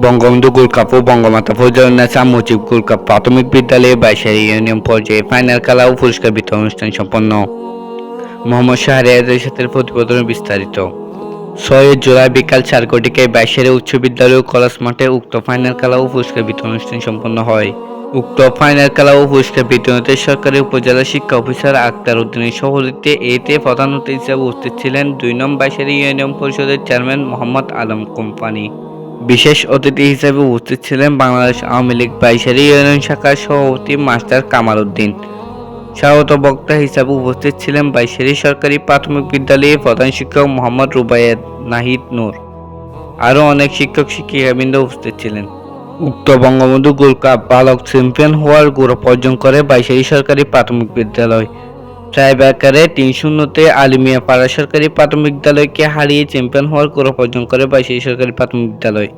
Bangabandhu gold cup ও Bangamata Fazilatunnesa Mujib gold cup প্রাথমিক বিদ্যালয়ে 22 union পর্যায়ে ফাইনাল খেলা ও পুরস্কার বিতরণ অনুষ্ঠান সম্পন্ন। মোহাম্মদ শাহরিয়ারের সাথে প্রতিবেদনে বিস্তারিত। 6 জুলাই বিকাল 4:00টায় 22 উচ্চ বিদ্যালয় ও কলেজ মাঠে উক্ত ফাইনাল খেলা ও পুরস্কার বিতরণ অনুষ্ঠান সম্পন্ন হয়। উক্ত ফাইনাল খেলা ও পুরস্কার বিতরণীতে সরকারি উপজেলা শিক্ষা অফিসার আক্তার উদ্দিনের সভাপতিত্বে এতে প্রধান অতিথি হিসেবে উপস্থিত ছিলেন 2 নং 22 ইউনিয়ন পরিষদের চেয়ারম্যান মোহাম্মদ আলম কোম্পানি। বিশেষ অতিথি হিসেবে উপস্থিত ছিলেন বাংলাদেশ আওয়ামী লীগ 22 ইউনিয়ন শাখার সভাপতি মাস্টার কামাল উদ্দিন। স্বাগত বক্তা হিসেবে উপস্থিত ছিলেন 22 সরকারি প্রাথমিক বিদ্যালয়ের প্রধান শিক্ষক মোহাম্মদ রুবায়েত নাহিদ নূর। আরও অনেক শিক্ষক শিক্ষিকাবৃন্দ উপস্থিত ছিলেন। উক্ত বঙ্গবন্ধু গোল্ড কাপ বালক চ্যাম্পিয়ন হওয়ার গৌরব অর্জন করে 22 সরকারি প্রাথমিক বিদ্যালয়। টাইব্রেকারে 3-0-তে আলিমিয়া পাড়া সরকারি প্রাথমিক বিদ্যালয়কে হারিয়ে চ্যাম্পিয়ন হওয়ার গৌরব অর্জন করে 22 সরকারি প্রাথমিক বিদ্যালয়।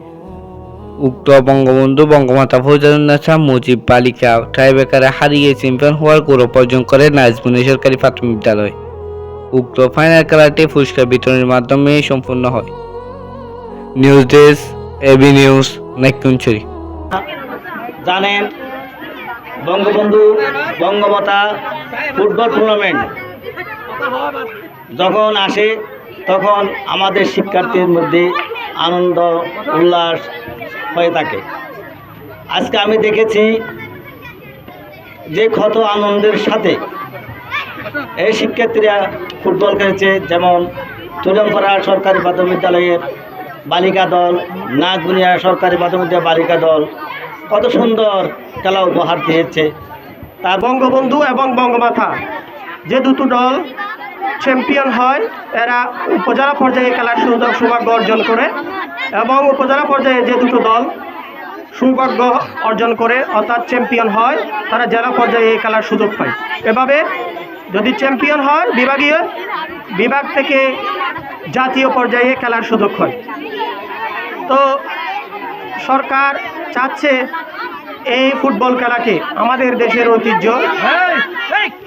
উক্ত বঙ্গবন্ধু বঙ্গমাতা ফজিলাতুন্নেছা মুজিব বালিকা টাইব্রেকারে হারিয়ে চ্যাম্পিয়ন হওয়ার গৌরব অর্জন করে নাজমুনিয়া সরকারি প্রাথমিক বিদ্যালয়। উক্ত ফাইনাল খেলাটি পুরস্কার বিতরণের মাধ্যমে সম্পন্ন হয়। নিউজ ডেস্ক, এবি নিউজ, নাইকুঞ্চুরি। জানেন, বঙ্গবন্ধু বঙ্গমাতা ফুটবল টুর্নামেন্ট যখন আসে তখন আমাদের শিক্ষার্থীর মধ্যে আনন্দ উল্লাস হয়ে থাকে। আজকে আমি দেখেছি যে কত আনন্দের সাথে এই শিক্ষার্থীরা ফুটবল খেলেছে। যেমন তুলমপাড়া সরকারি প্রাথমিক বিদ্যালয়ের বালিকা দল, নাগবুনিয়া সরকারি প্রাথমিক বিদ্যালয়ের বালিকা দল কত সুন্দর খেলা উপহার দিয়েছে। তা বঙ্গবন্ধু এবং বঙ্গমাতা যে দুটো দল চ্যাম্পিয়ন হয়, এরা উপজেলা পর্যায়ে খেলার সৌভাগ্য অর্জন করে, এবং উপজেলা পর্যায়ে যে দুটো দল সৌভাগ্য অর্জন করে অর্থাৎ চ্যাম্পিয়ন হয়, তারা জেলা পর্যায়ে এই খেলার সুযোগ পায়। এভাবে যদি চ্যাম্পিয়ন হয় বিভাগ থেকে জাতীয় পর্যায়ে খেলার সুযোগ হয়। তো সরকার চাচ্ছে এই ফুটবল খেলাকে, আমাদের দেশের ঐতিহ্য,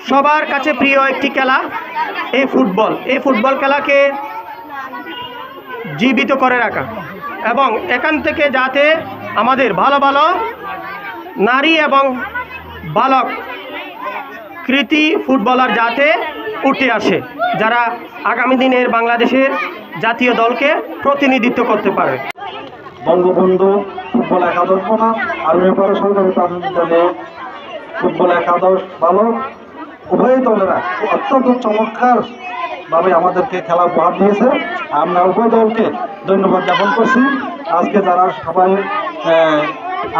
সবার কাছে প্রিয় একটি খেলা এই ফুটবল খেলাকে জীবিত করে রাখা, এবং এখান থেকে যাতে আমাদের ভালো ভালো নারী এবং বালক কৃতি ফুটবলার যাতে উঠে আসে, যারা আগামী দিনের বাংলাদেশের জাতীয় দলকে প্রতিনিধিত্ব করতে পারে। বঙ্গবন্ধু ফুটবল একাদশ বনাম আলিমিয়া সরকারি প্রাথমিক বিদ্যালয়ে ফুটবল একাদশ বালক উভয় দলেরা অত্যন্ত চমৎকার ভাবে আমাদেরকে খেলা উপহার দিয়েছে। আমরা উভয় দলকে ধন্যবাদ জ্ঞাপন করছি। আজকে যারা সবাই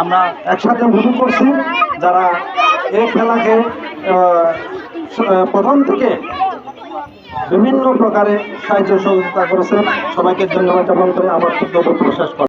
আমরা একসাথে উপভোগ করছি, যারা এই খেলাকে প্রথম থেকে বিভিন্ন প্রকারে সাহায্য সহযোগিতা করেছেন, সবাইকে ধন্যবাদ জ্ঞাপন করে আমার কৃতজ্ঞতা প্রকাশ করি।